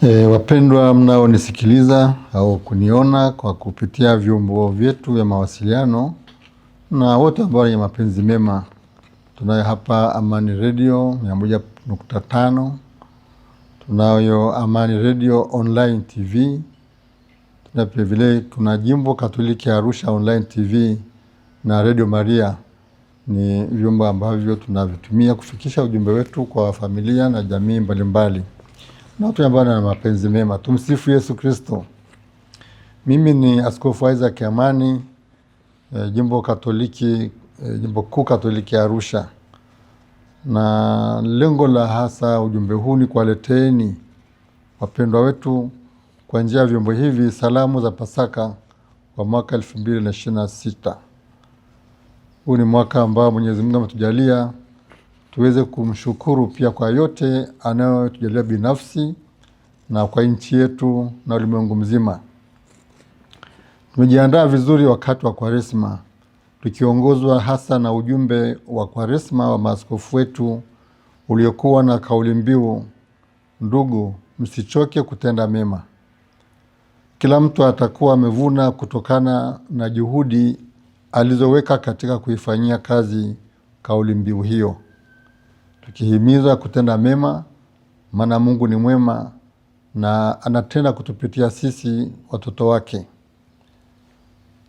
Wapendwa mnaonisikiliza au kuniona kwa kupitia vyombo vyetu vya mawasiliano na wote ambao wenye mapenzi mema, tunayo hapa Amani Radio 101.5, tunayo Amani Radio Online TV, tuna Jimbo Katoliki Arusha Online TV na Radio Maria. Ni vyombo ambavyo tunavitumia kufikisha ujumbe wetu kwa familia na jamii mbalimbali na watu ambao wana mapenzi mema. Tumsifu Yesu Kristo. Mimi ni Askofu Isaac Amani, Jimbo Kuu Katoliki Arusha. Na lengo la hasa ujumbe huu ni kuwaleteeni wapendwa wetu kwa njia ya vyombo hivi salamu za Pasaka wa mwaka 2026. Huu ni mwaka ambao Mwenyezi Mungu ametujalia tuweze kumshukuru pia kwa yote anayotujalia binafsi na kwa nchi yetu na ulimwengu mzima. Tumejiandaa vizuri wakati wa Kwaresma, tukiongozwa hasa na ujumbe wa Kwaresma wa maaskofu wetu uliokuwa na kauli mbiu, ndugu, msichoke kutenda mema. Kila mtu atakuwa amevuna kutokana na juhudi alizoweka katika kuifanyia kazi kauli mbiu hiyo. Tukihimiza kutenda mema, maana Mungu ni mwema na anatenda kutupitia sisi watoto wake.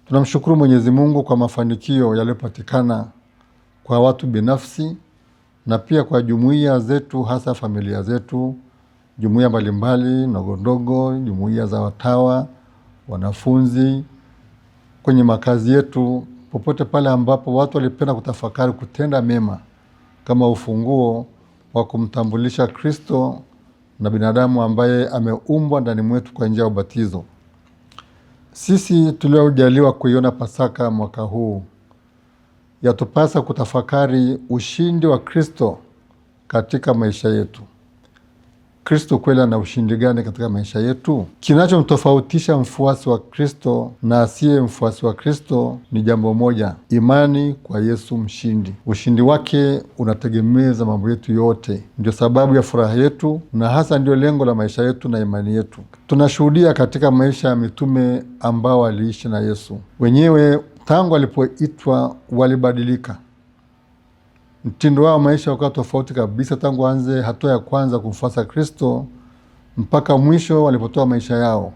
Tunamshukuru Mwenyezi Mungu kwa mafanikio yaliyopatikana kwa watu binafsi na pia kwa jumuiya zetu, hasa familia zetu, jumuiya mbalimbali ndogo ndogo, jumuiya za watawa, wanafunzi, kwenye makazi yetu, popote pale ambapo watu walipenda kutafakari kutenda mema kama ufunguo wa kumtambulisha Kristo na binadamu ambaye ameumbwa ndani mwetu kwa njia ya ubatizo. Sisi tuliojaliwa kuiona Pasaka mwaka huu, yatupasa kutafakari ushindi wa Kristo katika maisha yetu. Kristo kweli ana ushindi gani katika maisha yetu? Kinachomtofautisha mfuasi wa Kristo na asiye mfuasi wa Kristo ni jambo moja: imani kwa Yesu mshindi. Ushindi wake unategemeza mambo yetu yote. Ndio sababu ya furaha yetu na hasa ndio lengo la maisha yetu na imani yetu. Tunashuhudia katika maisha ya mitume ambao waliishi na Yesu. Wenyewe tangu alipoitwa walibadilika. Mtindo wao maisha ukawa tofauti kabisa tangu anze hatua ya kwanza kumfuasa Kristo mpaka mwisho walipotoa maisha yao.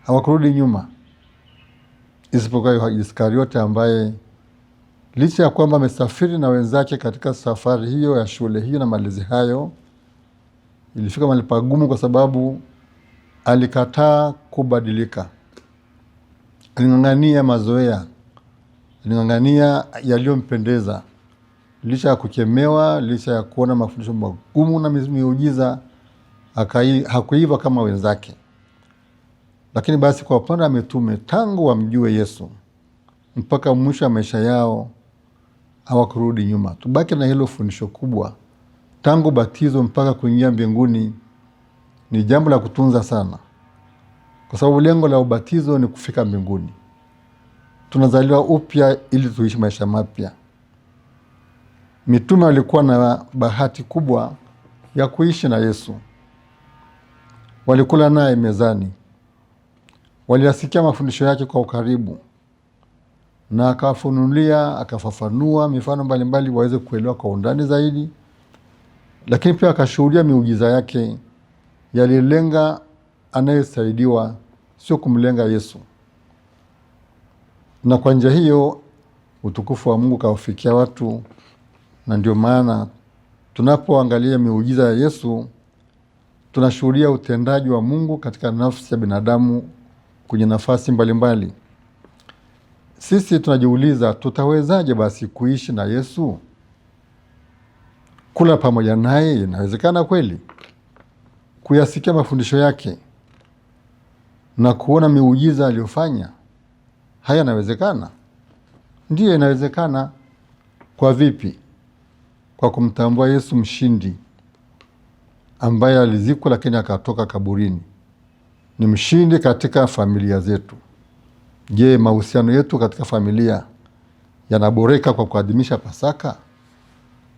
Hawakurudi nyuma. Isipokuwa Iskariote ambaye licha ya kwamba amesafiri na wenzake katika safari hiyo ya shule hiyo na malezi hayo, ilifika mahali pagumu kwa sababu alikataa kubadilika. Aling'ang'ania mazoea. Aling'ang'ania yaliyompendeza. Licha ya kukemewa, licha ya kuona mafundisho magumu na miujiza, hakuiva kama wenzake. Lakini basi kwa upande wa mitume, tangu wamjue Yesu mpaka mwisho wa maisha yao hawakurudi nyuma. Tubaki na hilo fundisho kubwa. Tangu batizo mpaka kuingia mbinguni ni jambo la kutunza sana, kwa sababu lengo la ubatizo ni kufika mbinguni. Tunazaliwa upya ili tuishi maisha mapya. Mitume walikuwa na bahati kubwa ya kuishi na Yesu. Walikula naye mezani. Waliyasikia mafundisho yake kwa ukaribu. Na akawafunulia, akafafanua mifano mbalimbali waweze kuelewa kwa undani zaidi. Lakini pia akashuhudia miujiza yake yalilenga anayesaidiwa, sio kumlenga Yesu. Na kwa njia hiyo utukufu wa Mungu kawafikia watu. Na ndio maana tunapoangalia miujiza ya Yesu tunashuhudia utendaji wa Mungu katika nafsi ya binadamu kwenye nafasi mbalimbali. Sisi tunajiuliza, tutawezaje basi kuishi na Yesu? Kula pamoja naye inawezekana kweli? Kuyasikia mafundisho yake na kuona miujiza aliyofanya, haya inawezekana? Ndiyo, inawezekana. Kwa vipi? Kwa kumtambua Yesu mshindi ambaye alizikwa lakini akatoka kaburini. Ni mshindi katika familia zetu. Je, mahusiano yetu katika familia yanaboreka kwa kuadhimisha Pasaka?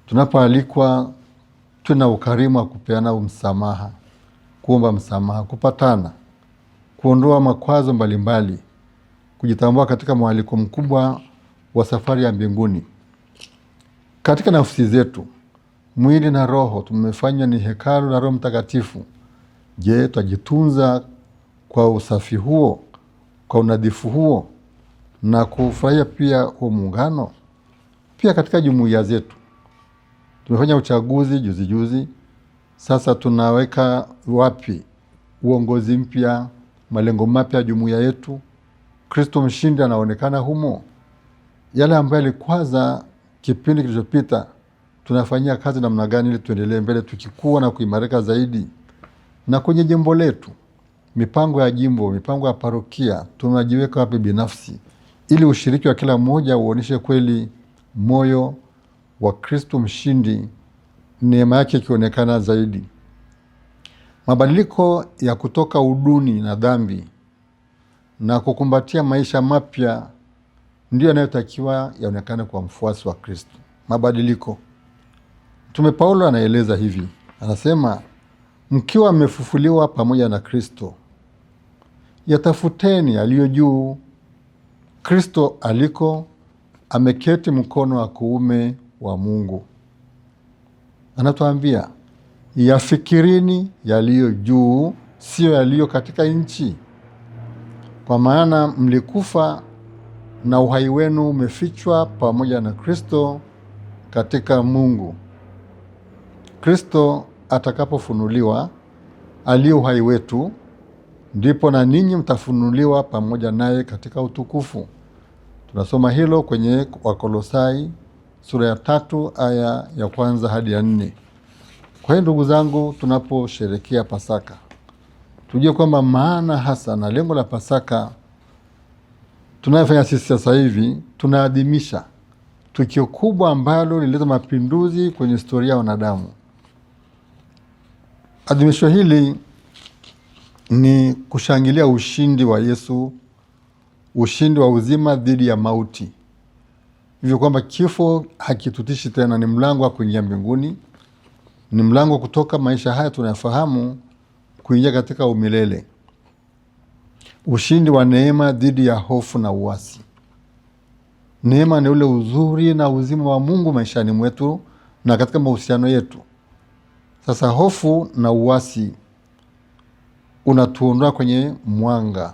Tunapoalikwa tuna ukarimu wa kupeana msamaha. kuomba msamaha, kupatana, kuondoa makwazo mbalimbali, kujitambua katika mwaliko mkubwa wa safari ya mbinguni. Katika nafsi zetu, mwili na roho tumefanywa ni hekalu la Roho Mtakatifu. Je, twajitunza kwa usafi huo, kwa unadhifu huo, na kufurahia pia huo muungano? Pia katika jumuiya zetu tumefanya uchaguzi juzi. Sasa tunaweka wapi uongozi mpya, malengo mapya ya jumuiya yetu? Kristo mshindi anaonekana humo? Yale ambayo yalikwaza kipindi kilichopita, tunafanyia kazi namna gani ili tuendelee mbele tukikua na kuimarika zaidi? Na kwenye jimbo letu, mipango ya jimbo, mipango ya parokia, tunajiweka wapi binafsi ili ushiriki wa kila mmoja uoneshe kweli moyo wa Kristo mshindi, neema yake ikionekana zaidi. Mabadiliko ya kutoka uduni na dhambi na kukumbatia maisha mapya ndio yanayotakiwa yaonekane kwa mfuasi wa Kristo. Mabadiliko. Mtume Paulo anaeleza hivi, anasema, mkiwa mmefufuliwa pamoja na Kristo, yatafuteni aliyo juu, Kristo aliko ameketi mkono wa kuume wa Mungu. Anatuambia, yafikirini yaliyo juu, sio yaliyo katika nchi. Kwa maana mlikufa na uhai wenu umefichwa pamoja na Kristo katika Mungu. Kristo atakapofunuliwa, aliye uhai wetu, ndipo na ninyi mtafunuliwa pamoja naye katika utukufu. Tunasoma hilo kwenye Wakolosai sura ya 3 aya ya 1 hadi ya 4. Kwa hiyo ndugu zangu, tunaposherehekea Pasaka, tujue kwamba maana hasa na lengo la Pasaka tunayofanya sisi sasa hivi, tunaadhimisha tukio kubwa ambalo lilileta mapinduzi kwenye historia ya wanadamu. Adhimisho hili ni kushangilia ushindi wa Yesu, ushindi wa uzima dhidi ya mauti. Hivyo kwamba kifo hakitutishi tena, ni mlango wa kuingia mbinguni, ni mlango kutoka maisha haya tunafahamu kuingia katika umilele. Ushindi wa neema dhidi ya hofu na uasi. Neema ni ule uzuri na uzima wa Mungu maishani mwetu na katika mahusiano yetu. Sasa hofu na uasi unatuondoa kwenye mwanga,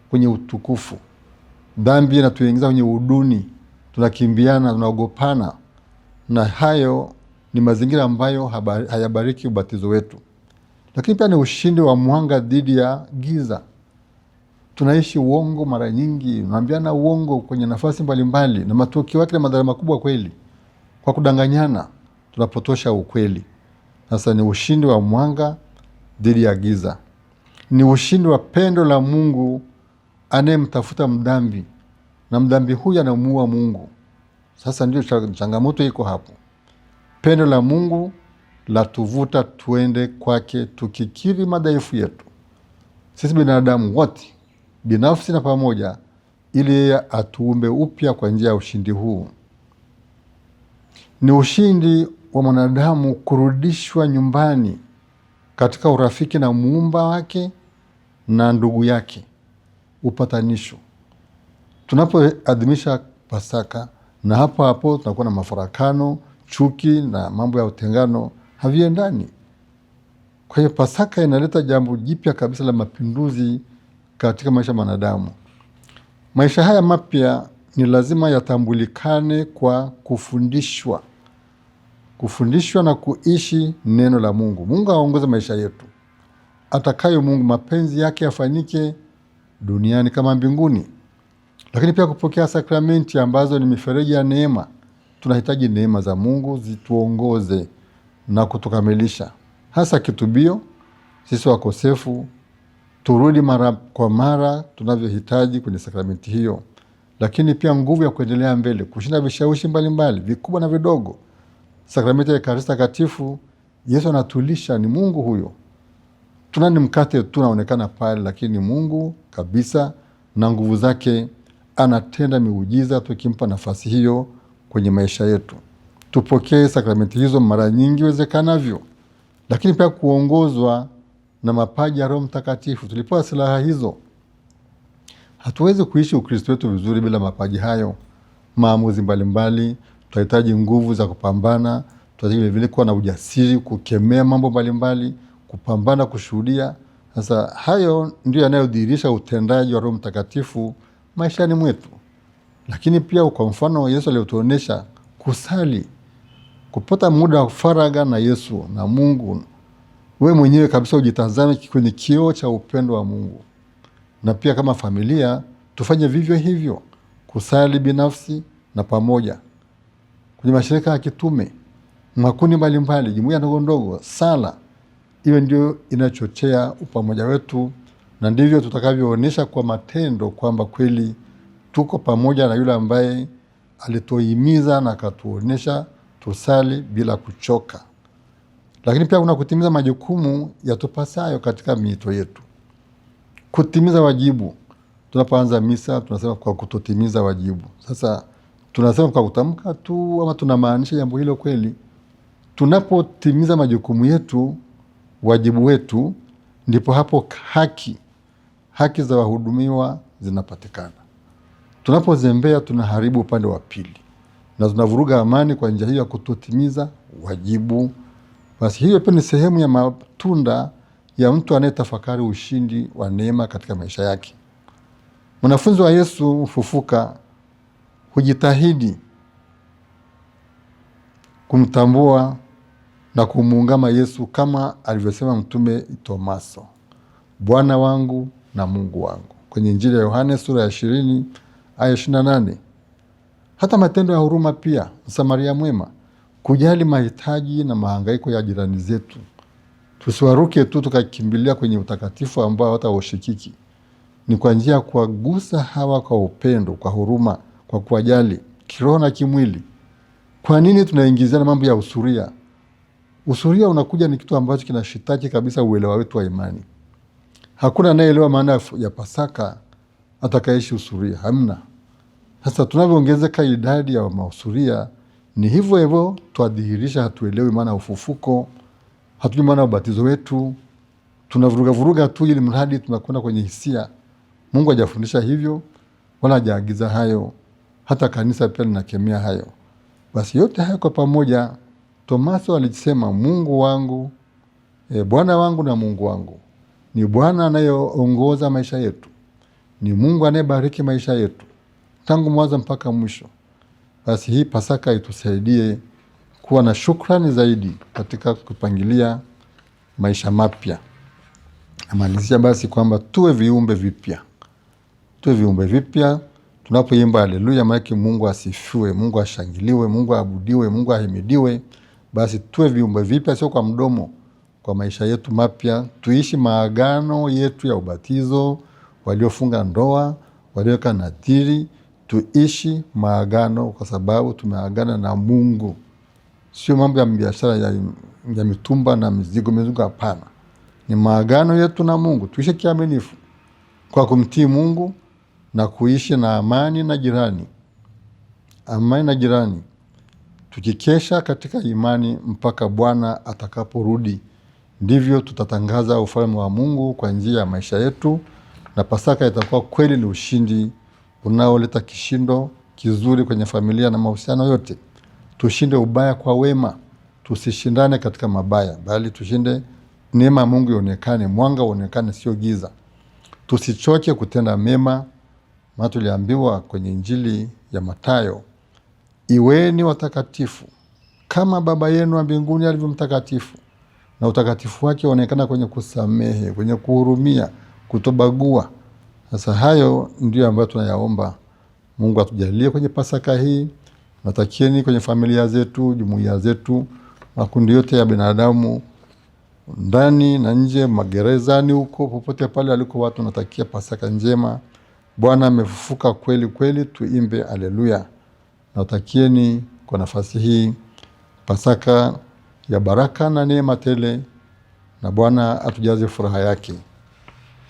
kwenye utukufu. Dhambi inatuingiza kwenye uduni, tunakimbiana, tunaogopana, na hayo ni mazingira ambayo hayabariki ubatizo wetu. Lakini pia ni ushindi wa mwanga dhidi ya giza. Tunaishi uongo mara nyingi, tunaambiana uongo kwenye nafasi mbalimbali, na matokeo yake ni madhara makubwa kweli. Kwa kudanganyana tunapotosha ukweli. Sasa ni ushindi wa mwanga dhidi ya giza. Ni ushindi wa pendo la Mungu anayemtafuta mdhambi, na mdhambi huyu anamuua Mungu. Sasa ndio changamoto iko hapo. Pendo la Mungu la tuvuta tuende kwake, tukikiri madhaifu yetu sisi binadamu wote, binafsi na pamoja, ili yeye atuumbe upya kwa njia ya ushindi huu. Ni ushindi wa mwanadamu kurudishwa nyumbani katika urafiki na muumba wake na ndugu yake, upatanisho. Tunapoadhimisha Pasaka, na hapo tunakuwa na mafarakano, chuki na mambo ya utengano haviendani. Kwa hiyo Pasaka inaleta jambo jipya kabisa la mapinduzi katika maisha ya mwanadamu. Maisha haya mapya ni lazima yatambulikane kwa kufundishwa na kuishi neno la Mungu. Mungu aongoze maisha yetu, atakayo Mungu mapenzi yake yafanyike duniani kama mbinguni. Lakini pia kupokea sakramenti ambazo ni mifereji ya neema. Tunahitaji neema za Mungu zituongoze na kutukamilisha, hasa kitubio. Sisi wakosefu turudi mara kwa mara tunavyohitaji kwenye sakramenti hiyo, lakini pia nguvu ya kuendelea mbele, kushinda vishawishi mbalimbali vikubwa na vidogo. Sakramenti ya Ekaristi Takatifu, Yesu anatulisha, ni Mungu huyo. Tunani mkate tunaonekana pale, lakini Mungu kabisa na nguvu zake anatenda miujiza tukimpa nafasi hiyo kwenye maisha yetu. Tupokee sakramenti hizo mara nyingi iwezekanavyo, lakini pia kuongozwa na mapaji ya Roho Mtakatifu. Tulipewa silaha hizo. Hatuwezi kuishi Ukristo wetu vizuri bila mapaji hayo. Maamuzi mbalimbali, tunahitaji nguvu za kupambana, tunahitaji vile kuwa na ujasiri kukemea mambo mbalimbali, kupambana, kushuhudia. Sasa hayo ndio yanayodhihirisha utendaji wa Roho Mtakatifu maishani mwetu. Lakini pia kwa mfano Yesu alituonesha kusali, kupata muda wa faragha na Yesu na Mungu. Wewe mwenyewe kabisa ujitazame kwenye kioo cha upendo wa Mungu. Na pia kama familia tufanye vivyo hivyo, kusali binafsi na pamoja. Kwenye mashirika ya kitume, makundi mbalimbali, jumuiya ndogo ndogo, sala iwe ndio inachochea upamoja wetu, na ndivyo tutakavyoonyesha kwa matendo kwamba kweli tuko pamoja na yule ambaye alituhimiza na akatuonyesha tusali bila kuchoka. Lakini pia kuna kutimiza majukumu yatupasayo katika miito yetu. Kutimiza wajibu. Tunapoanza misa tunasema kwa kutotimiza wajibu. Sasa tunasema kwa kutamka tu ama tunamaanisha jambo hilo kweli? Tunapotimiza majukumu yetu, wajibu wetu, ndipo hapo haki za wahudumiwa zinapatikana. Tunapozembea tunaharibu upande wa pili na tunavuruga amani kwa njia hiyo ya kutotimiza wajibu. Basi hiyo pia ni sehemu ya matunda ya mtu anayetafakari ushindi wa neema katika maisha yake. Mwanafunzi wa Yesu mfufuka hujitahidi kumtambua na kumuungama Yesu kama alivyosema Mtume Tomaso, Bwana wangu na Mungu wangu, kwenye Injili ya Yohane sura ya 20 aya 28. Hata matendo ya huruma pia, Msamaria mwema, kujali mahitaji na mahangaiko ya jirani zetu. Tusiwaruke tu tukakimbilia kwenye utakatifu ambao hata ushikiki. Ni kwa njia ya kuwagusa hawa kwa upendo, kwa huruma, kwa kuwajali kiroho na kimwili. Kwa nini tunaingizana mambo ya usuria? Usuria unakuja ni kitu ambacho kinashitaki kabisa uelewa wetu wa imani. Hakuna anayeelewa maana ya Pasaka atakaishi usuria, hamna. Sasa tunavyoongezeka idadi ya mausuria, ni hivyo hivyo tuadhihirisha hatuelewi maana ya ufufuko, hatujui maana ya ubatizo wetu. Tunavuruga tu ili mradi tunakwenda kwenye hisia. Mungu hajafundisha hivyo wala hajaagiza hayo. Hata kanisa pia linakemea hayo. Basi yote hayo kwa pamoja, Tomaso alisema Mungu wangu, Bwana wangu na Mungu wangu. Ni Bwana anayeongoza maisha yetu. Ni Mungu anayebariki maisha yetu tangu mwanzo mpaka mwisho. Basi hii Pasaka itusaidie kuwa na shukrani zaidi katika kupangilia maisha mapya. Amalizia basi kwamba tuwe viumbe vipya. Tuwe viumbe vipya. Tunapoimba haleluya, maana Mungu asifiwe, Mungu ashangiliwe, Mungu aabudiwe, Mungu ahimidiwe. Basi tuwe viumbe vipya, sio kwa mdomo, kwa maisha yetu mapya. Tuishi maagano yetu ya ubatizo, waliofunga ndoa, walioweka nadhiri, tuishi maagano kwa sababu tumeagana na Mungu. Sio mambo ya biashara ya mitumba na mizigo hapana. Ni maagano yetu na Mungu. Tuishi kiaminifu kwa kumtii Mungu na kuishi na amani na jirani. Amani na jirani. Tukikesha katika imani mpaka Bwana atakaporudi. Ndivyo tutatangaza ufalme wa Mungu kwa njia ya maisha yetu, na Pasaka itakuwa kweli ni ushindi unaoleta kishindo kizuri kwenye familia na mahusiano yote. Tushinde ubaya kwa wema, tusishindane katika mabaya, bali tushinde neema ya Mungu ionekane, mwanga uonekane, sio giza. Tusichoke kutenda mema. Maana tuliambiwa kwenye Injili ya Mathayo, iweni watakatifu kama Baba yenu wa mbinguni alivyo mtakatifu. Na utakatifu wake uonekana kwenye kusamehe, kwenye kuhurumia, kutobagua. Sasa hayo ndio ambayo tunayaomba Mungu atujalie kwenye Pasaka hii. Natakieni kwenye familia zetu, jumuiya zetu, makundi yote ya binadamu, ndani na nje, magerezani huko, popote pale aliko watu, natakia Pasaka njema. Bwana amefufuka kweli kweli, tuimbe haleluya. Natakieni kwa nafasi hii Pasaka ya baraka na neema tele, na Bwana atujaze furaha yake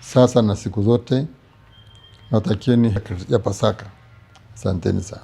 sasa na siku zote. Natakieni ya Pasaka. Asanteni sana.